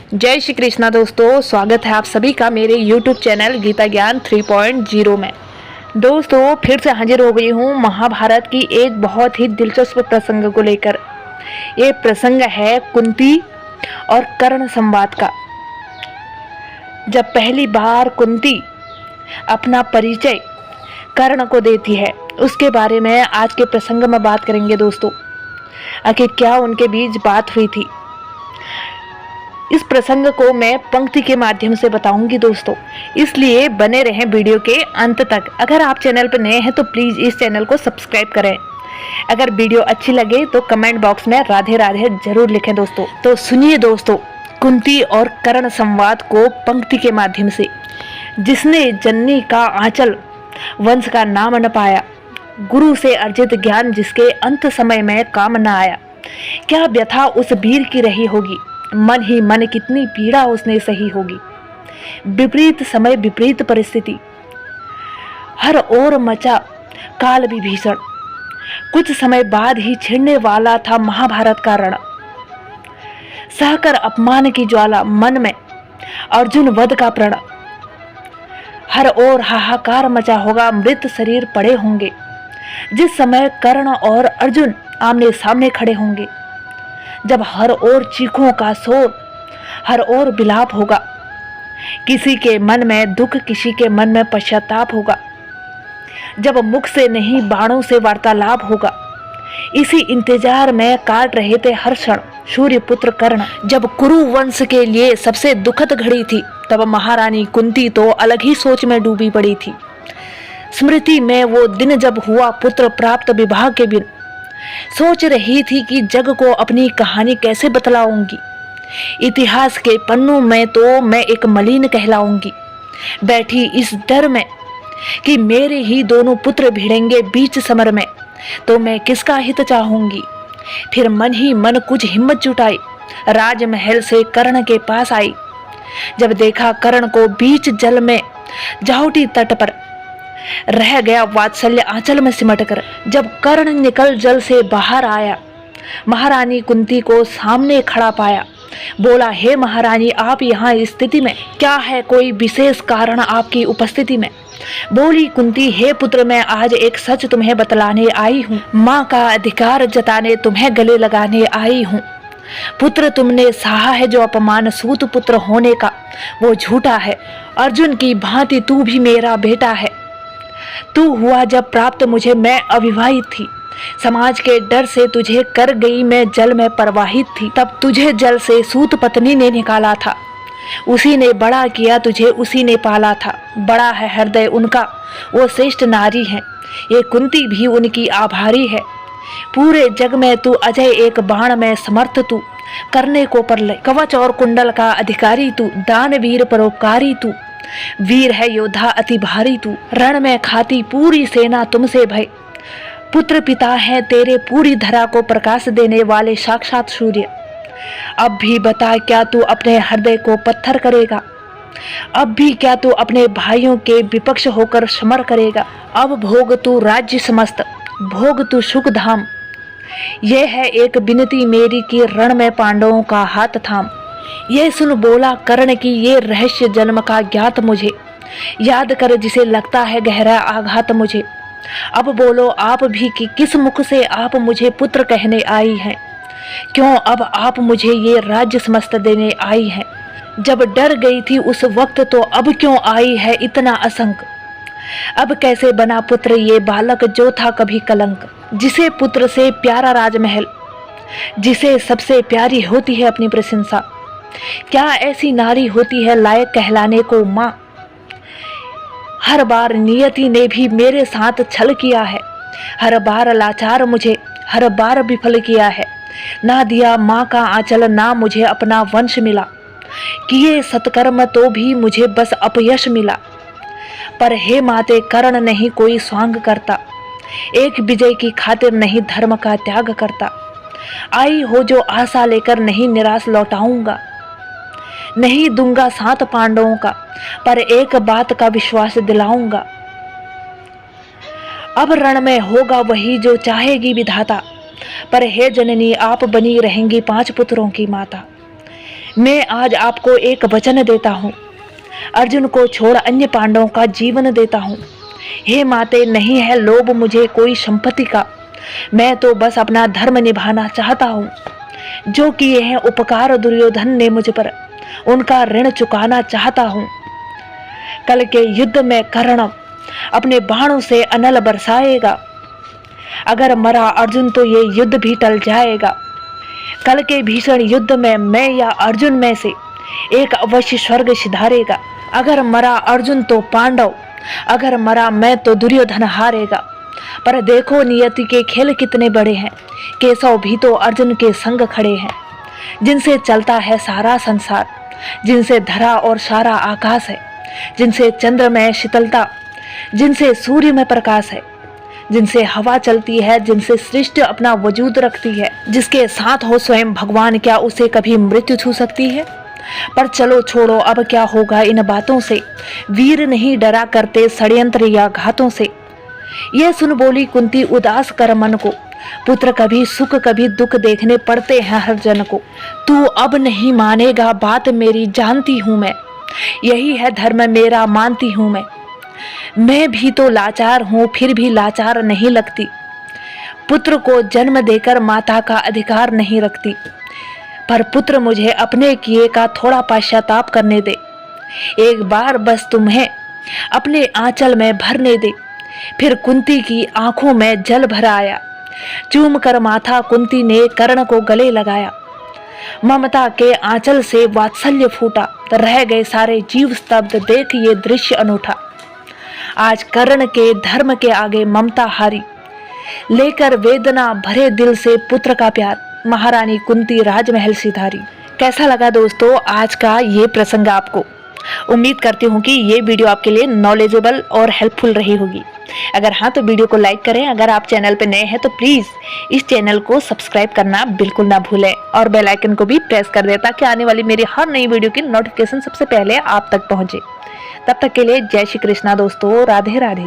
जय श्री कृष्णा दोस्तों, स्वागत है आप सभी का मेरे YouTube चैनल गीता ज्ञान 3.0 में। दोस्तों फिर से हाजिर हो गई हूँ महाभारत की एक बहुत ही दिलचस्प प्रसंग को लेकर। ये प्रसंग है कुंती और कर्ण संवाद का। जब पहली बार कुंती अपना परिचय कर्ण को देती है, उसके बारे में आज के प्रसंग में बात करेंगे दोस्तों। आखिर क्या उनके बीच बात हुई थी, इस प्रसंग को मैं पंक्ति के माध्यम से बताऊंगी दोस्तों, इसलिए बने रहें वीडियो के अंत तक। अगर आप चैनल पर नए हैं तो प्लीज़ इस चैनल को सब्सक्राइब करें। अगर वीडियो अच्छी लगे तो कमेंट बॉक्स में राधे राधे जरूर लिखें दोस्तों। तो सुनिए दोस्तों कुंती और कर्ण संवाद को पंक्ति के माध्यम से। जिसने जननी का आंचल वंश का नाम न पाया, गुरु से अर्जित ज्ञान जिसके अंत समय में काम न आया, क्या व्यथा उस वीर की रही होगी, मन ही मन कितनी पीड़ा उसने सही होगी। विपरीत समय विपरीत परिस्थिति, हर ओर मचा काल विभीषण, कुछ समय बाद ही छिड़ने वाला था महाभारत का रण। सहकर अपमान की ज्वाला, मन में अर्जुन वध का प्रण, हर ओर हाहाकार मचा होगा, मृत शरीर पड़े होंगे। जिस समय कर्ण और अर्जुन आमने सामने खड़े होंगे, जब हर ओर चीखों का शोर, हर ओर विलाप होगा, किसी के मन में दुख, किसी के मन में पश्चाताप होगा, जब मुख से नहीं बाणों से वार्तालाप होगा। इसी इंतजार में काट रहे थे हर क्षण सूर्य पुत्र कर्ण। जब कुरु वंश के लिए सबसे दुखद घड़ी थी, तब महारानी कुंती तो अलग ही सोच में डूबी पड़ी थी। स्मृति में वो दिन जब हुआ पुत्र प्राप्त विवाह के बिन, सोच रही थी कि जग को अपनी कहानी कैसे बतलाऊंगी। इतिहास के पन्नों में तो मैं एक मलिन कहलाऊंगी। बैठी इस डर में कि मेरे ही दोनों पुत्र भिड़ेंगे बीच समर में, तो मैं किसका हित चाहूंगी। फिर मन ही मन कुछ हिम्मत जुटाई, राजमहल से कर्ण के पास आई। जब देखा कर्ण को बीच जल में जाहुटी तट पर, रह गया वात्सल्य आंचल में सिमट कर। जब कर्ण निकल जल से बाहर आया, महारानी कुंती को सामने खड़ा पाया। बोला, हे महारानी, आप यहाँ स्थिति में, क्या है कोई विशेष कारण आपकी उपस्थिति में। बोली कुंती, हे पुत्र, मैं आज एक सच तुम्हें बतलाने आई हूँ। माँ का अधिकार जताने तुम्हें गले लगाने आई हूँ। पुत्र तुमने सहा है जो अपमान, सूत पुत्र होने का वो झूठा है। अर्जुन की भांति तू भी मेरा बेटा है। तू हुआ जब प्राप्त मुझे, मैं अविवाहित थी। समाज के डर से तुझे कर गई मैं जल में प्रवाहित थी। तब तुझे जल से सूत पत्नी ने निकाला था, उसी ने बड़ा किया तुझे, उसी ने पाला था। बड़ा है हृदय उनका, वो श्रेष्ठ नारी है, ये कुंती भी उनकी आभारी है। पूरे जग में तू अजय, एक बाण में समर्थ तू, करने को परलय कवच और कुंडल का अधिकारी तू। दान वीर परोपकारी तू, वीर है योद्धा अति भारी तू। रण में खाती पूरी सेना तुमसे भय, पुत्र पिता है तेरे पूरी धरा को प्रकाश देने वाले साक्षात सूर्य। अब भी बता, क्या तू अपने हृदय को पत्थर करेगा। अब भी क्या तू अपने भाइयों के विपक्ष होकर समर करेगा। अब भोग तू राज्य समस्त, भोग तू सुख धाम। यह है एक विनती मेरी कि रण में पांडवों का हाथ थाम। ये सुन बोला कर्ण की ये रहस्य जन्म का ज्ञात मुझे, याद कर जिसे लगता है गहरा आघात मुझे। अब बोलो आप भी कि किस मुख से आप मुझे पुत्र कहने आई हैं, क्यों अब आप मुझे ये राज्य समस्त देने आई हैं। जब डर गई थी उस वक्त, तो अब क्यों आई है इतना आशंक। अब कैसे बना पुत्र ये बालक जो था कभी कलंक। जिसे पुत्र से प्यारा राजमहल, जिसे सबसे प्यारी होती है अपनी प्रशंसा, क्या ऐसी नारी होती है लायक कहलाने को माँ। हर बार नियति ने भी मेरे साथ छल किया है, हर बार लाचार मुझे हर बार विफल किया है। ना दिया माँ का आंचल, ना मुझे अपना वंश मिला। किए सत्कर्म तो भी मुझे बस अपयश मिला। पर हे माते, कर्ण नहीं कोई स्वांग करता, एक विजय की खातिर नहीं धर्म का त्याग करता। आई हो जो आशा लेकर, नहीं निराश लौटाऊंगा। नहीं दूंगा साथ पांडवों का, पर एक बात का विश्वास दिलाऊंगा। अब रण में होगा वही जो चाहेगी विधाता, पर हे जननी आप बनी रहेंगी 5 पुत्रों की माता। मैं आज आपको एक वचन देता हूँ, अर्जुन को छोड़ अन्य पांडवों का जीवन देता हूँ। हे माते, नहीं है लोभ मुझे कोई संपत्ति का, मैं तो बस अपना धर्म निभाना चाहता हूँ। जो किए हैं उपकार दुर्योधन ने मुझ पर, उनका ऋण चुकाना चाहता हूँ। कल के युद्ध में कर्ण अपने बाणों से अनल बरसाएगा। अगर मरा अर्जुन तो ये युद्ध भी टल जाएगा। कल के भीषण युद्ध में मैं या अर्जुन में से एक अवश्य स्वर्ग सिधारेगा। अगर मरा अर्जुन तो पांडव, अगर मरा मैं तो दुर्योधन हारेगा। पर देखो नियति के खेल कितने बड़े हैं, केशव भी तो अर्जुन के संग खड़े हैं। जिनसे चलता है सारा संसार, जिनसे धरा और सारा आकाश है, जिनसे चंद्र में शीतलता, जिनसे सूर्य में प्रकाश है, जिनसे हवा चलती है, जिनसे सृष्टि अपना वजूद रखती है, जिसके साथ हो स्वयं भगवान, क्या उसे कभी मृत्यु छू सकती है? पर चलो छोड़ो, अब क्या होगा इन बातों से। वीर नहीं डरा करते षड्यंत्र या घातों से। ये सुन बोली कुंती उदास कर मन को, पुत्र कभी सुख कभी दुख देखने पड़ते हैं हर जन को। तू अब नहीं मानेगा बात मेरी, जानती हूँ मैं, यही है धर्म मेरा, मानती हूँ मैं भी तो लाचार हूँ, फिर भी लाचार नहीं लगती। पुत्र को जन्म देकर माता का अधिकार नहीं रखती, पर पुत्र मुझे अपने किए का थोड़ा पश्चाताप करने दे। एक बार बस तुम्हें अपने आंचल में भरने दे। फिर कुंती की आंखों में जल भर आया। चूम कर माथा कुंती ने कर्ण को गले लगाया। ममता के आंचल से वात्सल्य फूटा, रह गए सारे जीव स्तब्ध, देख ये दृश्य अनूठा। आज कर्ण के धर्म के आगे ममता हारी, लेकर वेदना भरे दिल से पुत्र का प्यार, महारानी कुंती राजमहल सिधारी। कैसा लगा दोस्तों आज का ये प्रसंग आपको? उम्मीद करती हूँ कि ये वीडियो आपके लिए नॉलेजेबल और हेल्पफुल रही होगी। अगर हाँ तो वीडियो को लाइक करें। अगर आप चैनल पर नए हैं तो प्लीज़ इस चैनल को सब्सक्राइब करना बिल्कुल ना भूलें और बेल आइकन को भी प्रेस कर दें ताकि आने वाली मेरी हर नई वीडियो की नोटिफिकेशन सबसे पहले आप तक पहुँचे। तब तक के लिए जय श्री कृष्णा दोस्तों, राधे राधे।